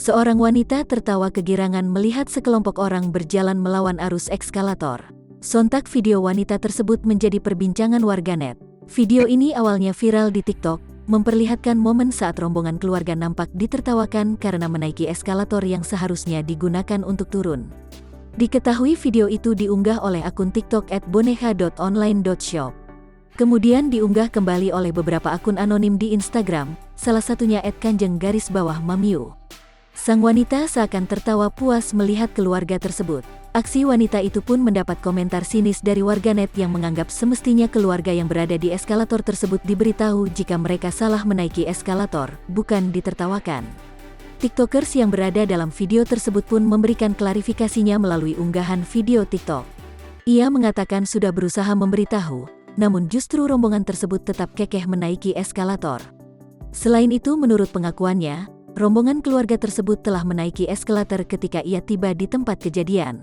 Seorang wanita tertawa kegirangan melihat sekelompok orang berjalan melawan arus eskalator. Sontak video wanita tersebut menjadi perbincangan warganet. Video ini awalnya viral di TikTok, memperlihatkan momen saat rombongan keluarga nampak ditertawakan karena menaiki eskalator yang seharusnya digunakan untuk turun. Diketahui video itu diunggah oleh akun TikTok @boneka.online.shop. Kemudian diunggah kembali oleh beberapa akun anonim di Instagram, salah satunya @kanjeng_mamiu. Sang wanita seakan tertawa puas melihat keluarga tersebut. Aksi wanita itu pun mendapat komentar sinis dari warganet yang menganggap semestinya keluarga yang berada di eskalator tersebut diberitahu jika mereka salah menaiki eskalator, bukan ditertawakan. TikTokers yang berada dalam video tersebut pun memberikan klarifikasinya melalui unggahan video TikTok. Ia mengatakan sudah berusaha memberitahu, namun justru rombongan tersebut tetap kekeh menaiki eskalator. Selain itu, menurut pengakuannya, rombongan keluarga tersebut telah menaiki eskalator ketika ia tiba di tempat kejadian.